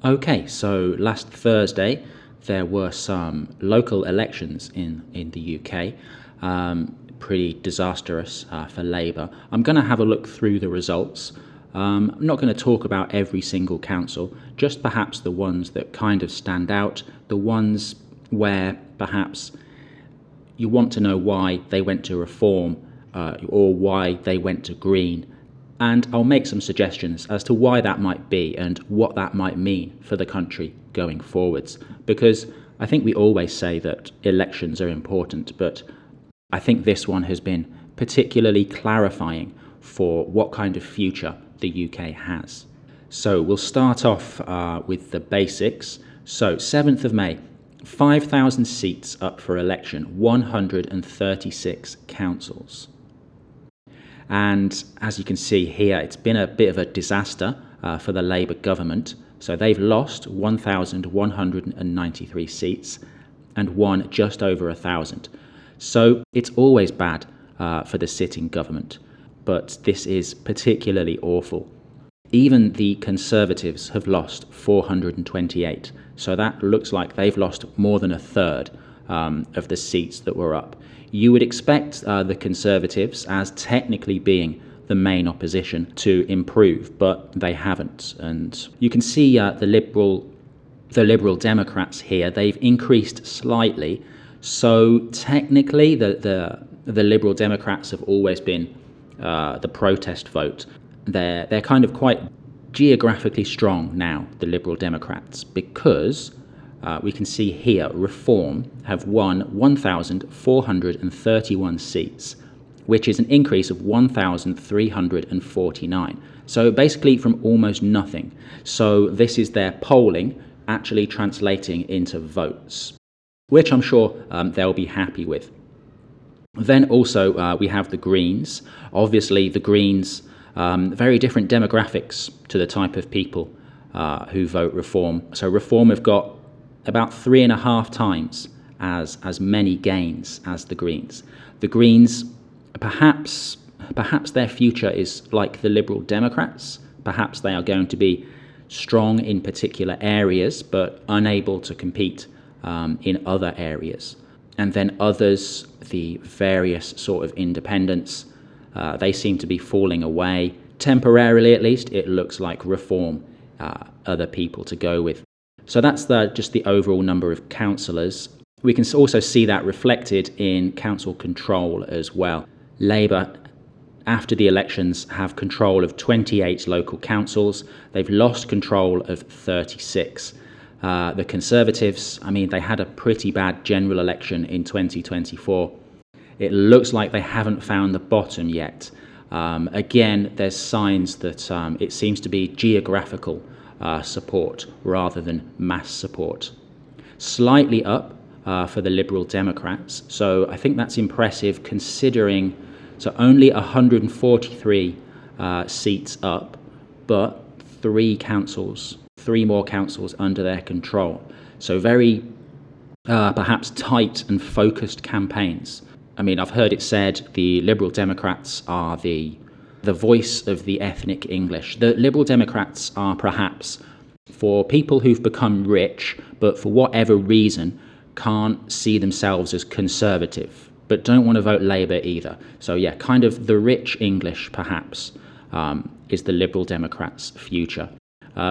Okay, so last Thursday there were some local elections in the UK. Pretty disastrous for Labour. I'm going to have a look through the results. I'm not going to talk about every single council, just perhaps the ones that kind of stand out, the ones where perhaps you want to know why they went to Reform or why they went to Green. And I'll make some suggestions as to why that might be and what that might mean for the country going forwards. Because I think we always say that elections are important, but I think this one has been particularly clarifying for what kind of future the UK has. So we'll start off with the basics. So 7th of May, 5,000 seats up for election, 136 councils. And as you can see here, it's been a bit of a disaster for the Labour government. So they've lost 1,193 seats and won just over 1,000. So it's always bad for the sitting government, but this is particularly awful. Even the Conservatives have lost 428. So that looks like they've lost more than a third of the seats that were up. You would expect the Conservatives, as technically being the main opposition, to improve, but they haven't. And you can see the Liberal Democrats here. They've increased slightly. So technically, the Liberal Democrats have always been the protest vote. They're kind of quite geographically strong now, the Liberal Democrats, because we can see here Reform have won 1,431 seats, which is an increase of 1,349. So basically from almost nothing. So this is their polling actually translating into votes, which I'm sure they'll be happy with. Then also we have the Greens. Obviously the Greens, very different demographics to the type of people who vote Reform. So Reform have got about 3.5 times as many gains as the Greens. The Greens, perhaps their future is like the Liberal Democrats. Perhaps they are going to be strong in particular areas, but unable to compete in other areas. And then others, the various sort of independents, they seem to be falling away. Temporarily, at least, it looks like Reform other people to go with. So that's just the overall number of councillors. We can also see that reflected in council control as well. Labour, after the elections, have control of 28 local councils. They've lost control of 36. The Conservatives, they had a pretty bad general election in 2024. It looks like they haven't found the bottom yet. Again, there's signs that it seems to be geographical support rather than mass support. Slightly up for the Liberal Democrats, so I think that's impressive considering, so only 143 seats up, but 3 more councils under their control. So very perhaps tight and focused campaigns. I've heard it said the Liberal Democrats are the voice of the ethnic English. The Liberal Democrats are perhaps for people who've become rich, but for whatever reason can't see themselves as conservative, but don't want to vote Labour either. So yeah, kind of the rich English perhaps is the Liberal Democrats' future.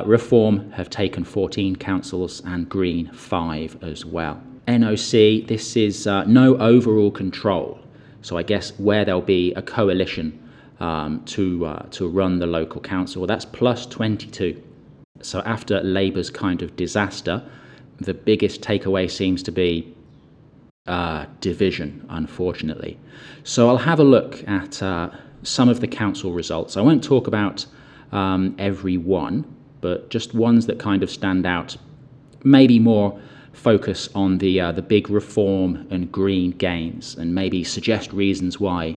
Reform have taken 14 councils and Green 5 as well. NOC, this is no overall control. So I guess where there'll be a coalition to run the local council, that's plus 22. So after Labour's kind of disaster, the biggest takeaway seems to be division, unfortunately. So I'll have a look at some of the council results. I won't talk about every one, but just ones that kind of stand out. Maybe more focus on the big Reform and Green gains, and maybe suggest reasons why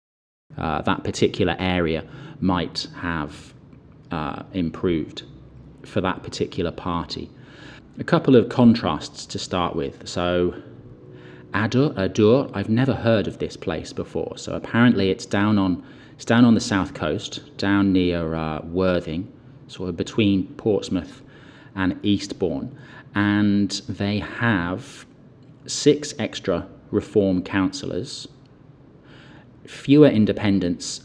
that particular area might have improved for that particular party. A couple of contrasts to start with. So Adur, I've never heard of this place before. So apparently it's down on the south coast, down near Worthing, sort of between Portsmouth and Eastbourne, and they have 6 extra Reform councillors, fewer independents,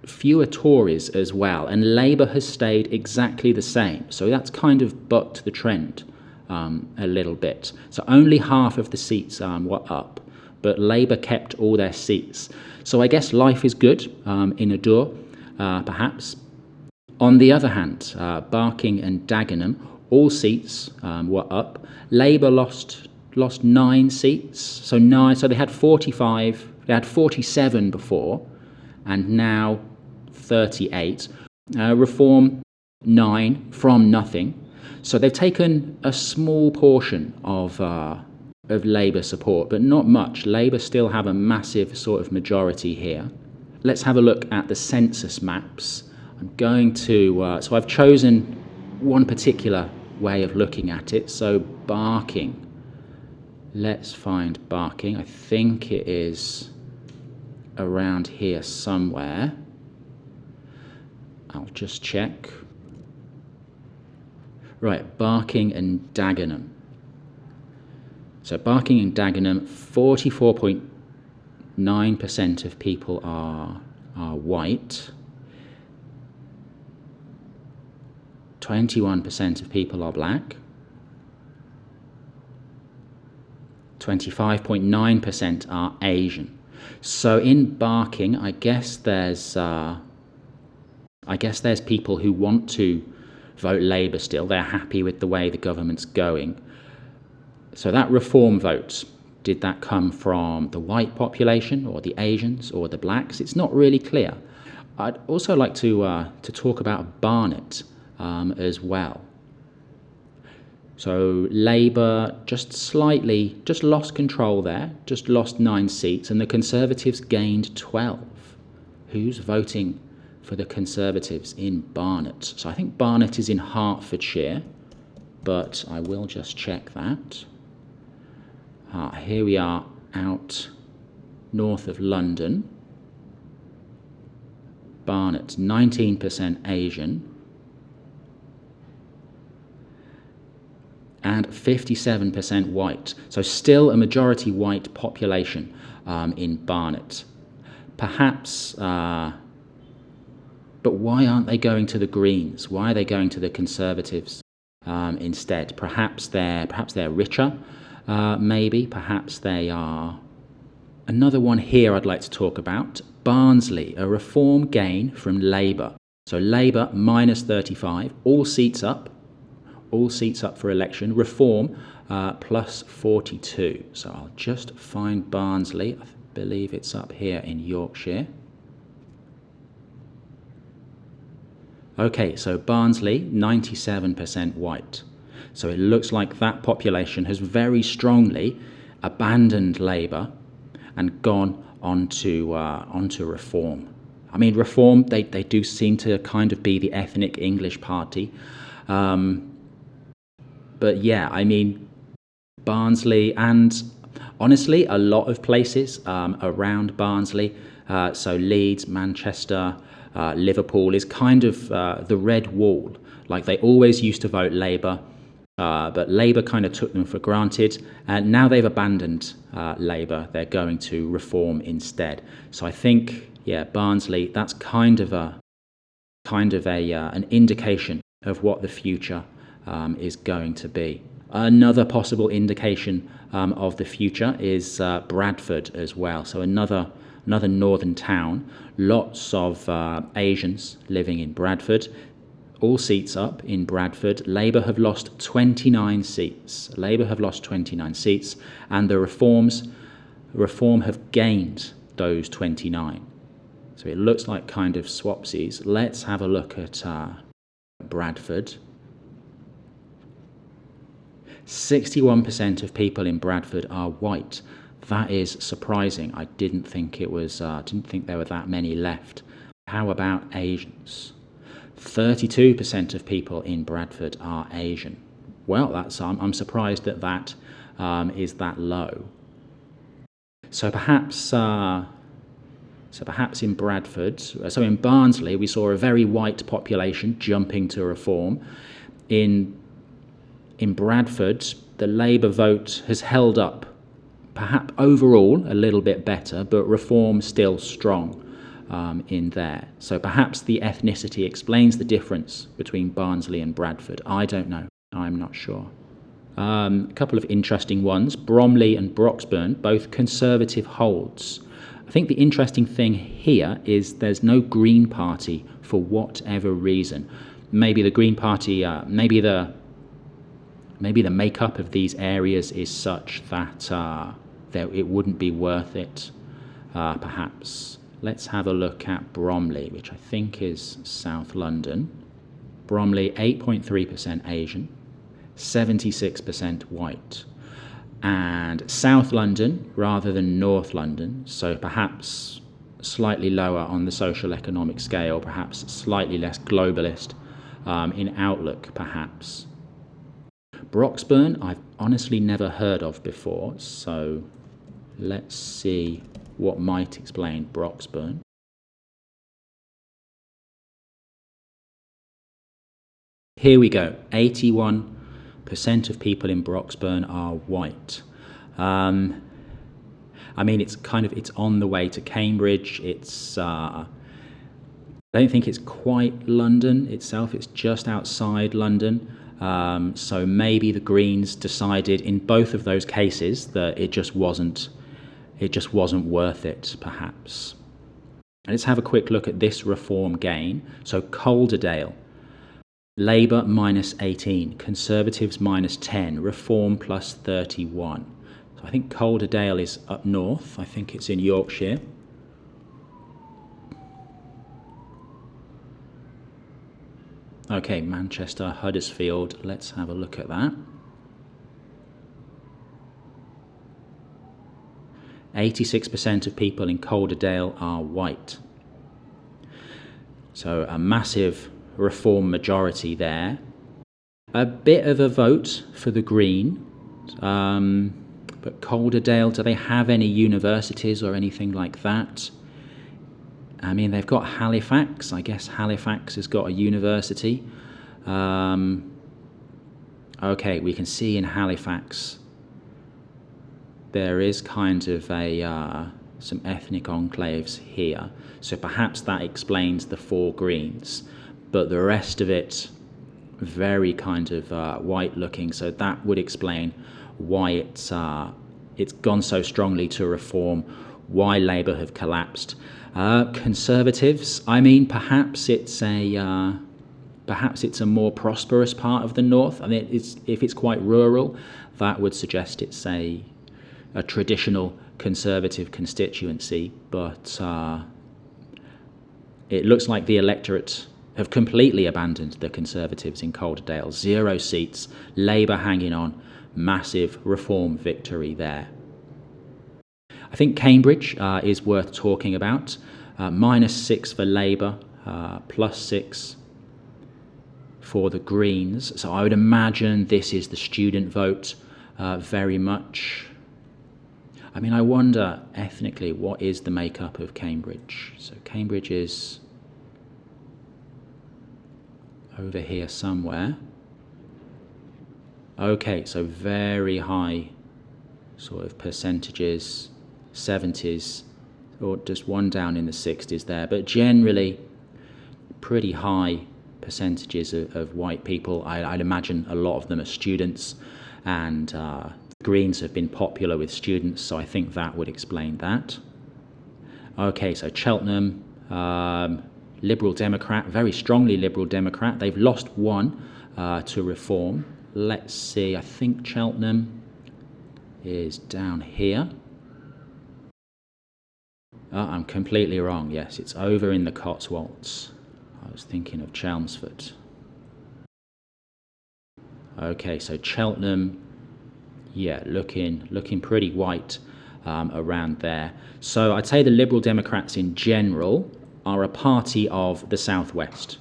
fewer Tories as well, and Labour has stayed exactly the same. So that's kind of bucked the trend a little bit. So only half of the seats were up, but Labour kept all their seats. So I guess life is good in Adur, perhaps. On the other hand, Barking and Dagenham, all seats were up. Labour lost 9 seats, so they had 45. They had 47 before, and now 38. Reform 9 from nothing. So they've taken a small portion of Labour support, but not much. Labour still have a massive sort of majority here. Let's have a look at the census maps. I'm going to, so I've chosen one particular way of looking at it. So Barking. Let's find Barking. I think it is around here somewhere. I'll just check. Right, Barking and Dagenham. So Barking and Dagenham, 44.9% of people are white. 21% of people are black. 25.9% are Asian. So in Barking, I guess there's people who want to vote Labour still. They're happy with the way the government's going. So that Reform vote, did that come from the white population or the Asians or the blacks? It's not really clear. I'd also like to talk about Barnet as well. So Labour just lost control there, just lost 9 seats, and the Conservatives gained 12. Who's voting for the Conservatives in Barnet? So I think Barnet is in Hertfordshire, but I will just check that. Here we are out north of London. Barnet, 19% Asian. And 57% white. So still a majority white population in Barnet. Perhaps, but why aren't they going to the Greens? Why are they going to the Conservatives instead? Perhaps they're richer, maybe. Perhaps they are. Another one here I'd like to talk about. Barnsley, a Reform gain from Labour. So Labour minus 35, all seats up for election. Reform plus 42. So I'll just find Barnsley. I believe it's up here in Yorkshire. Okay, so Barnsley, 97% white. So it looks like that population has very strongly abandoned Labour and gone onto Reform. I mean, Reform, they do seem to kind of be the ethnic English party. But yeah, I mean, Barnsley and honestly, a lot of places around Barnsley, so Leeds, Manchester, Liverpool, is kind of the red wall. Like they always used to vote Labour, but Labour kind of took them for granted, and now they've abandoned Labour. They're going to Reform instead. So I think, yeah, Barnsley, that's kind of an indication of what the future is going to be. Another possible indication of the future is Bradford as well. So another northern town, lots of Asians living in Bradford, all seats up in Bradford. Labour have lost 29 seats. And the Reform have gained those 29. So it looks like kind of swapsies. Let's have a look at Bradford. 61% of people in Bradford are white. That is surprising. I didn't think there were that many left. How about Asians? 32% of people in Bradford are Asian. Well, I'm surprised that is that low. So perhaps in Bradford, in Barnsley, we saw a very white population jumping to Reform. In in Bradford, the Labour vote has held up, perhaps overall a little bit better, but Reform still strong in there. So perhaps the ethnicity explains the difference between Barnsley and Bradford. I don't know. I'm not sure. A couple of interesting ones. Bromley and Broxburn, both Conservative holds. I think the interesting thing here is there's no Green Party for whatever reason. Maybe the Green Party, maybe the makeup of these areas is such that it wouldn't be worth it, perhaps. Let's have a look at Bromley, which I think is South London. Bromley, 8.3% Asian, 76% white. And South London rather than North London, so perhaps slightly lower on the social economic scale, perhaps slightly less globalist in outlook, perhaps. Broxburn, I've honestly never heard of before, so let's see what might explain Broxburn. Here we go, 81% of people in Broxburn are white. I mean, it's on the way to Cambridge. I don't think it's quite London itself. It's just outside London. So maybe the Greens decided in both of those cases that it just wasn't worth it, perhaps. And let's have a quick look at this Reform gain. So Calderdale, Labour minus 18, Conservatives minus 10, Reform plus 31. So I think Calderdale is up north. I think it's in Yorkshire. Okay, Manchester, Huddersfield, let's have a look at that. 86% of people in Calderdale are white. So a massive Reform majority there. A bit of a vote for the Green, but Calderdale, do they have any universities or anything like that? I mean, they've got Halifax. I guess Halifax has got a university. Okay, we can see in Halifax there is kind of some ethnic enclaves here. So perhaps that explains the four Greens. But the rest of it, very kind of white looking. So that would explain why it's gone so strongly to Reform, why Labour have collapsed. Conservatives, I mean, perhaps it's a more prosperous part of the north. I mean, if it's quite rural, that would suggest it's a traditional Conservative constituency. But it looks like the electorate have completely abandoned the Conservatives in Calderdale. 0 seats, Labour hanging on, massive Reform victory there. I think Cambridge is worth talking about. -6 for Labour, +6 for the Greens. So I would imagine this is the student vote very much. I mean, I wonder ethnically what is the makeup of Cambridge. So Cambridge is over here somewhere. Okay, so very high sort of percentages, 70s, or just one down in the 60s there, but generally pretty high percentages of white people. I'd imagine a lot of them are students, and Greens have been popular with students, so I think that would explain that. Okay, so Cheltenham, Liberal Democrat, very strongly Liberal Democrat. They've lost one to Reform. Let's see, I think Cheltenham is down here. I'm completely wrong. Yes, it's over in the Cotswolds. I was thinking of Chelmsford. Okay, so Cheltenham, yeah, looking pretty white around there. So I'd say the Liberal Democrats in general are a party of the Southwest.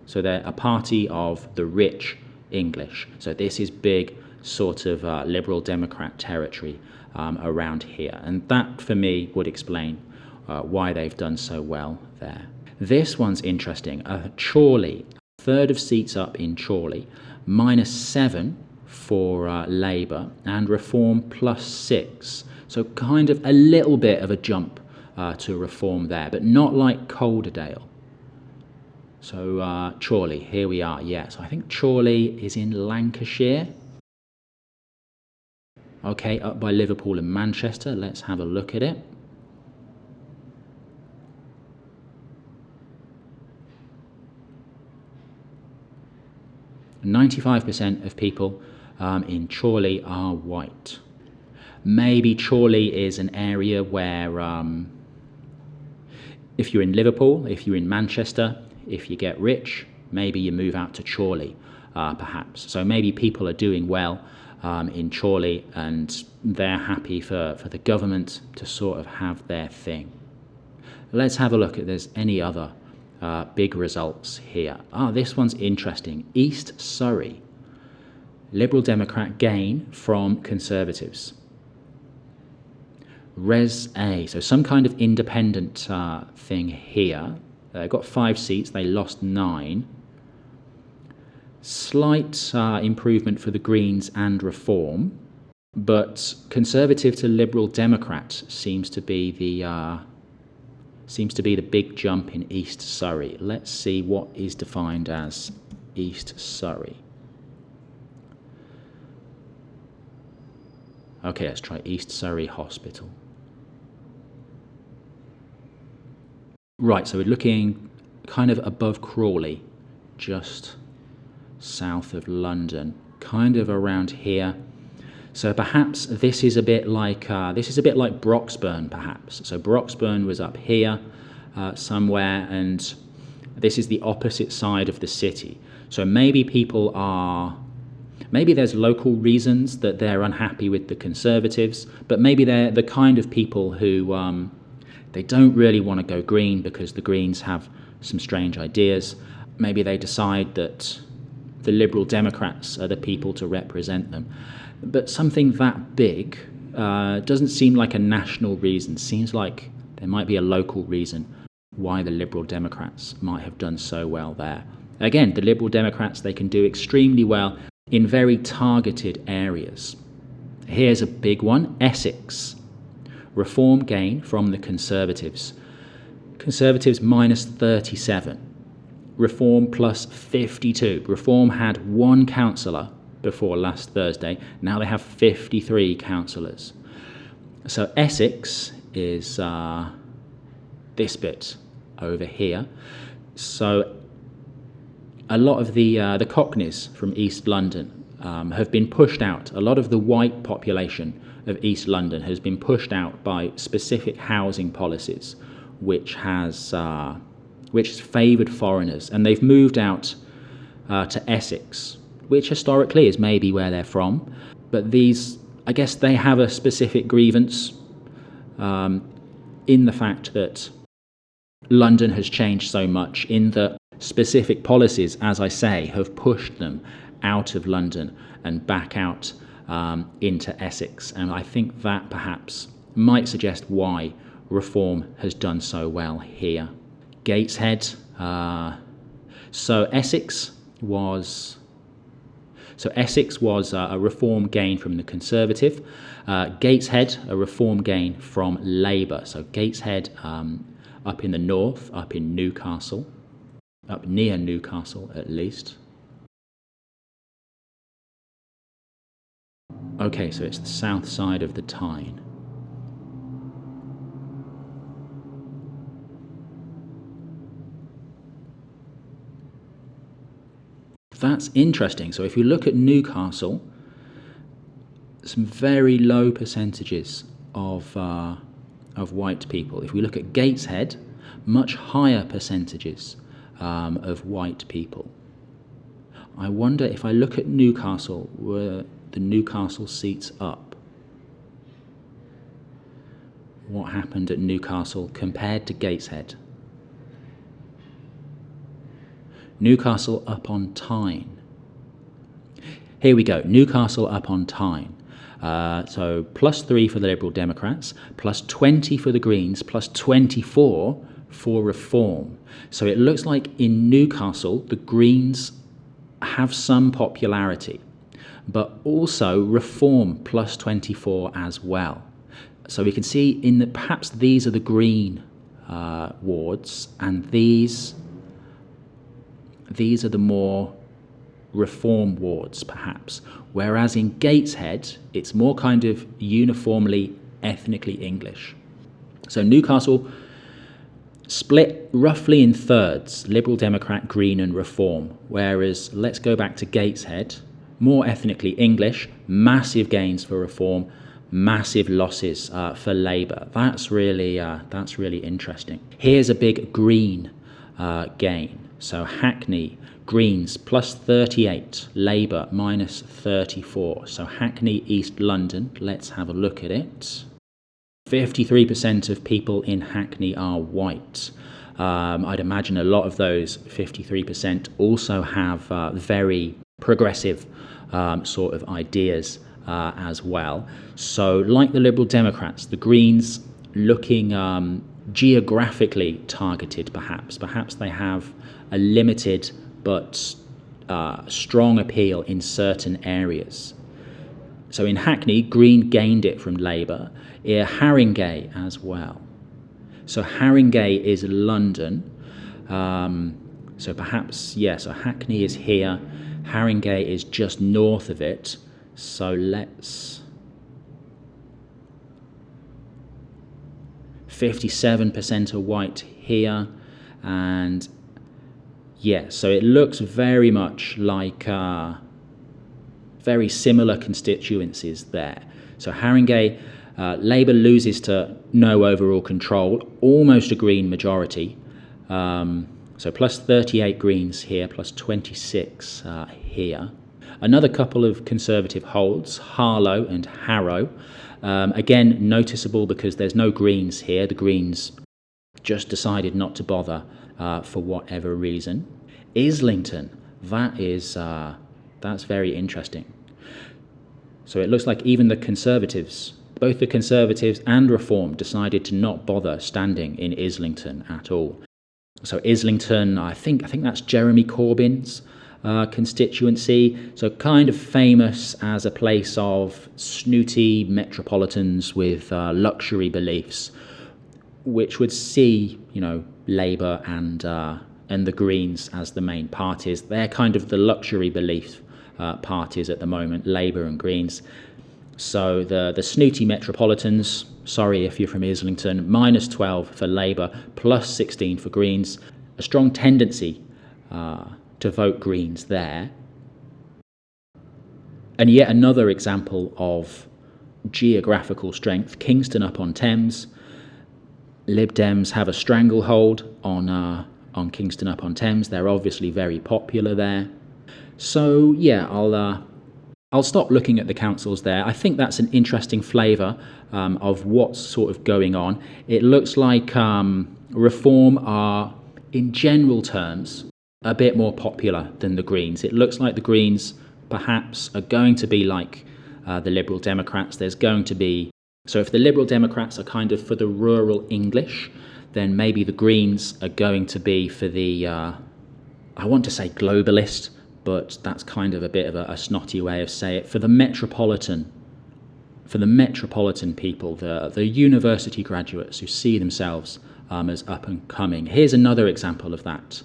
So they're a party of the rich English. So this is big sort of Liberal Democrat territory around here. And that, for me, would explain why they've done so well there. This one's interesting. Chorley, 1/3 of seats up in Chorley, -7 for Labour, and Reform +6. So kind of a little bit of a jump to Reform there, but not like Calderdale. So Chorley, here we are. Yeah, so I think Chorley is in Lancashire. Okay, up by Liverpool and Manchester. Let's have a look at it. %95 of people in Chorley are white. Maybe Chorley is an area where if you're in Liverpool, if you're in Manchester, if you get rich, maybe you move out to Chorley, perhaps. So maybe people are doing well in Chorley, and they're happy for the government to sort of have their thing. Let's have a look if there's any other big results here. This one's interesting. East Surrey. Liberal Democrat gain from Conservatives. Res A, so some kind of independent thing here. They got 5 seats, they lost 9. Slight improvement for the Greens and Reform, but Conservative to Liberal Democrat seems to be the big jump in East Surrey. Let's see what is defined as East Surrey. Okay, let's try East Surrey Hospital. Right, so we're looking kind of above Crawley, just south of London, kind of around here. So perhaps this is a bit like Broxburn, perhaps. So Broxburn was up here somewhere, and this is the opposite side of the city. So maybe there's local reasons that they're unhappy with the Conservatives, but maybe they're the kind of people who they don't really want to go Green because the Greens have some strange ideas. Maybe they decide that the Liberal Democrats are the people to represent them. But something that big doesn't seem like a national reason. Seems like there might be a local reason why the Liberal Democrats might have done so well there. Again, the Liberal Democrats, they can do extremely well in very targeted areas. Here's a big one, Essex. Reform gain from the Conservatives. Conservatives -37. Reform +52. Reform had 1 councillor before last Thursday. Now they have 53 councillors. So Essex is this bit over here. So a lot of the Cockneys from East London have been pushed out. A lot of the white population of East London has been pushed out by specific housing policies, which has favoured foreigners, and they've moved out to Essex, which historically is maybe where they're from. But these, I guess, they have a specific grievance in the fact that London has changed so much, in that specific policies, as I say, have pushed them out of London and back out into Essex. And I think that perhaps might suggest why Reform has done so well here. Gateshead. So Essex was a Reform gain from the Conservative. Gateshead, a Reform gain from Labour. So Gateshead up in the north, up in Newcastle, up near Newcastle at least. Okay, so it's the south side of the Tyne. That's interesting. So if you look at Newcastle, some very low percentages of white people. If we look at Gateshead, much higher percentages of white people. I wonder if I look at Newcastle, were the Newcastle seats up? What happened at Newcastle compared to Gateshead? Newcastle upon Tyne. Here we go, Newcastle upon Tyne. So +3 for the Liberal Democrats, +20 for the Greens, +24 for Reform. So it looks like in Newcastle, the Greens have some popularity. but also Reform plus 24 as well. So we can see in that perhaps these are the green wards, and these are the more Reform wards perhaps, whereas in Gateshead it's more kind of uniformly ethnically English. So Newcastle split roughly in thirds, Liberal Democrat, Green and Reform, whereas let's go back to Gateshead, more ethnically English, massive gains for Reform, massive losses for Labour. That's really interesting. Here's a big Green gain. So Hackney, Greens plus 38, Labour minus 34. So Hackney, East London, let's have a look at it. 53% of people in Hackney are white. I'd imagine a lot of those 53% also have very progressive sort of ideas as well. So like the Liberal Democrats, the Greens looking geographically targeted perhaps. Perhaps they have a limited but strong appeal in certain areas. So in Hackney, Green gained it from Labour. Haringey as well. So Haringey is London. So perhaps, so Hackney is here. Haringey is just north of it. So let's... 57% are white here. And so it looks very much like very similar constituencies there. So Haringey, Labour loses to no overall control, almost a Green majority. So plus 38 Greens here, plus 26 here. Another couple of Conservative holds, Harlow and Harrow. Again, noticeable because there's no Greens here. The Greens just decided not to bother for whatever reason. Islington, that's very interesting. So it looks like even the Conservatives, both the Conservatives and Reform, decided to not bother standing in Islington at all. So Islington, I think that's Jeremy Corbyn's constituency, so kind of famous as a place of snooty metropolitans with luxury beliefs, which would see, Labour and the Greens as the main parties. They're kind of the luxury belief parties at the moment, Labour and Greens. So the snooty metropolitans, sorry if you're from Islington, minus 12 for Labour, plus 16 for Greens. A strong tendency to vote Greens there. And yet another example of geographical strength, Kingston upon Thames. Lib Dems have a stranglehold on Kingston upon Thames. They're obviously very popular there. So I'll stop looking at the councils there. I think that's an interesting flavour of what's sort of going on. It looks like Reform are, in general terms, a bit more popular than the Greens. It looks like the Greens perhaps are going to be like the Liberal Democrats. There's going to be... So if the Liberal Democrats are kind of for the rural English, then maybe the Greens are going to be for the, I want to say globalist, but that's kind of a bit of a snotty way of saying it, for the metropolitan people, the university graduates who see themselves as up and coming. Here's another example of that.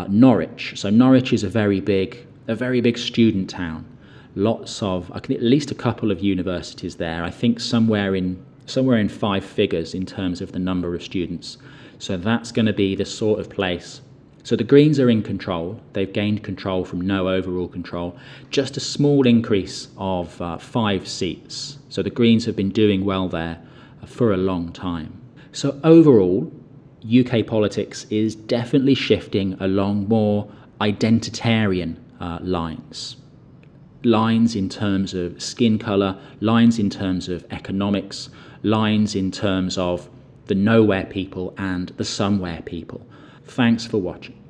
Norwich. So Norwich is a very big student town. Lots of, at least a couple of universities there. I think somewhere in 5 figures in terms of the number of students. So that's going to be the sort of place. So the Greens are in control. They've gained control from no overall control. Just a small increase of 5 seats. So the Greens have been doing well there for a long time. So overall, UK politics is definitely shifting along more identitarian lines. Lines in terms of skin colour, lines in terms of economics, lines in terms of the nowhere people and the somewhere people. Thanks for watching.